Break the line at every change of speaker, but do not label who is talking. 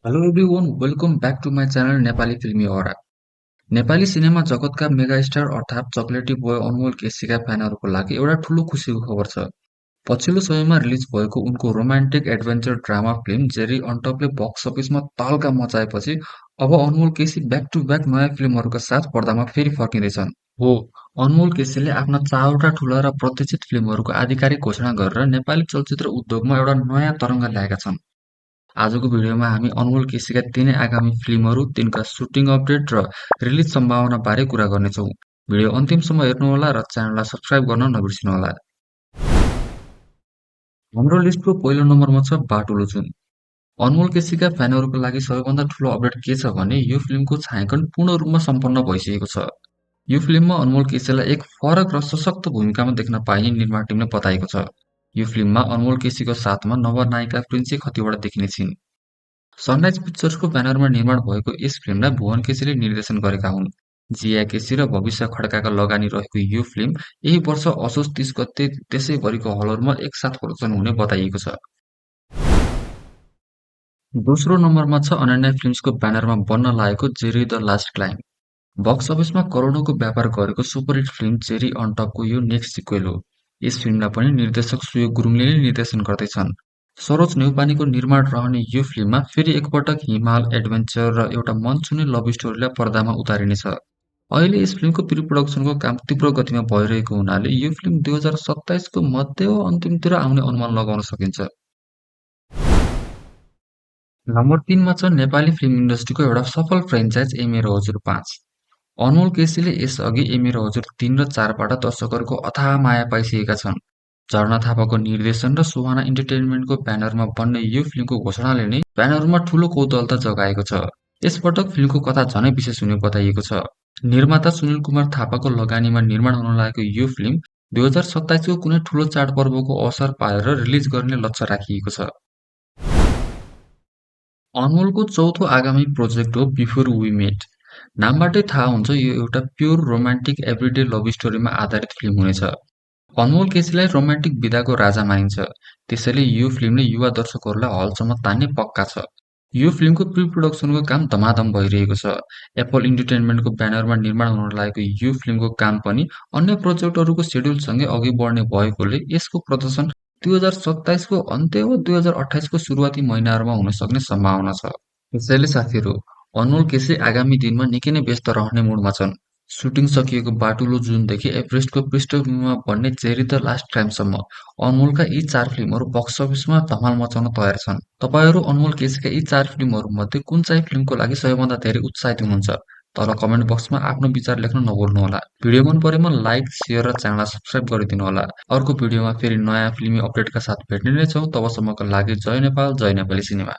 Hello everyone, welcome back to my channel Nepali फिल्मी अरा। Nepali cinema जगतका मेगा स्टार अर्थात् चकलेटी बोय अनमोल केसीका फ्यानहरूको लागि एउटा ठूलो खुसीको खबर छ। पछिल्लो समयमा रिलिज भएको उनको रोमान्टिक एडभेन्चर ड्रामा फिल्म जेरी अन्टपले बक्स अफिसमा तहल्का मचाएपछि अब अनमोल केसी ब्याक टु ब्याक नयाँ फिल्महरूका साथ पर्दामा फेरि फर्किँदैछन्। हो, अनमोल केसीले आफ्ना 4वटा ठूला र प्रतीक्षित फिल्महरूको आधिकारिक घोषणा गरेर नेपाली चलचित्र उद्योगमा एउटा नयाँ तरङ्ग ल्याएका छन्। आजको भिडियोमा हामी अनमोल केसीका तीनै आगामी फिल्महरू, तिनका सुटिङ अपडेट र रिलिज सम्भावना बारे कुरा गर्नेछौँ। भिडियो अन्तिमसम्म हेर्नुहोला र च्यानललाई सब्स्क्राइब गर्न नबिर्सिनुहोला। हाम्रो लिस्टको पहिलो नम्बरमा छ बाटुलो जुन। अनमोल केसीका फ्यानहरूका लागि सबैभन्दा ठूलो अपडेट के छ भने यो फिल्मको छायाङ्कन पूर्ण रूपमा सम्पन्न भइसकेको छ। यो फिल्ममा अनमोल केसीलाई एक फरक र सशक्त भूमिकामा देख्न पाइने निर्माण टिमले बताएको छ। यो फिल्ममा अनमोल केसीको साथमा नवनायिका प्रिन्सी खतिवडा देखिने छिन्। सनराइज पिक्चर्सको ब्यानरमा निर्माण भएको यस फिल्मलाई भुवन केसीले निर्देशन गरेका हुन्। जिया केसी र भविष्य खड्काका लगानी रहेको यो फिल्म यही वर्ष असोज 30 गते देशैभरिको हलहरूमा एकसाथ प्रदर्शन हुने बताइएको छ। दोस्रो नम्बरमा छ अनन्या फिल्म्सको ब्यानरमा बन्न लागेको जेरी द लास्ट क्लाइम्ब। बक्स अफिसमा करोडौंको व्यापार गरेको सुपरहिट फिल्म जेरी अन टपको यो नेक्स्ट सिक्वेल हो। यस फिल्मलाई पनि निर्देशक सुयोग गुरुङले नै निर्देशन गर्दैछन्। सरोज न्यौपानेको निर्माण रहने यो फिल्ममा फेरि एकपटक हिमाल, एडभेन्चर र एउटा मन छुने लभ स्टोरीलाई पर्दामा उतारिनेछ। अहिले यस फिल्मको प्री प्रोडक्सनको काम तीव्र गतिमा भइरहेको हुनाले यो फिल्म 2027 को मध्य वा अन्तिमतिर आउने अनुमान लगाउन सकिन्छ। नम्बर 3 मा छ नेपाली फिल्म इन्डस्ट्रीको एउटा सफल फ्रेन्चाइज ए मेरो हजुर 5। अनमोल केसीले यसअघि ए मेरो हजुर 3 र 4 बाट दर्शकहरूको अथाह माया पाइसकेका छन्। झरना थापाको निर्देशन र सुहाना इन्टरटेनमेन्टको ब्यानरमा बन्ने यो फिल्मको घोषणाले नै फ्यानहरूमा ठूलो कौतूहलता जगाएको छ। यसपटक फिल्मको कथा झनै विशेष हुने बताइएको छ। निर्माता सुनिल कुमार थापाको लगानीमा निर्माण हुन लागेको यो फिल्म 2027 को कुनै ठूलो चाडपर्वको अवसर पारेर रिलिज गर्ने लक्ष्य राखिएको छ। अनमोलको चौथो आगामी प्रोजेक्ट हो बिफोर वी मेट। नामबाटै थाहा हुन्छ यो एउटा प्योर रोमान्टिक एभ्रिडे लभ स्टोरीमा आधारित फिल्म हुनेछ। अनमोल केसीलाई रोमान्टिक विधाको राजा मानिन्छ, त्यसैले यो फिल्मले युवा दर्शकहरूलाई हलसम्म तान्ने पक्का छ। यो फिल्मको प्री प्रोडक्सनको काम धमाधम भइरहेको छ। एप्पल इन्टरटेनमेन्टको ब्यानरमा निर्माण हुन लागेको यो फिल्मको काम पनि अन्य प्रोजेक्टहरूको सेड्युलसँगै अघि बढ्ने भएकोले यसको प्रदर्शन 2027 को अन्त्य वा 2028 को सुरुवाती महिनाहरूमा हुन सक्ने सम्भावना छ। त्यसैले साथीहरू, अनमोल केसी आगामी दिनमा निकै नै व्यस्त रहने मुडमा छन्। सुटिङ सकिएको बाटुलो जुनदेखि एभरेस्टको पृष्ठभूमिमा बन्ने जेरी द लास्ट क्लाइम्बसम्म अनमोलका यी 4 फिल्महरू बक्स अफिसमा धमाल मचाउन तयार छन्। तपाईँहरू अनमोल केसीका यी 4 फिल्महरूमध्ये कुन चाहिँ फिल्मको लागि सबैभन्दा धेरै उत्साहित हुनुहुन्छ? तल कमेन्ट बक्समा आफ्नो विचार लेख्न नभुल्नुहोला। भिडियो मन परेमा लाइक, शेयर र च्यानललाई सब्स्क्राइब गरिदिनुहोला। अर्को भिडियोमा फेरि नयाँ फिल्मी अपडेटका साथ भेट्ने नै छौँ। तबसम्मका लागि जय नेपाल, जय नेपाली सिनेमा।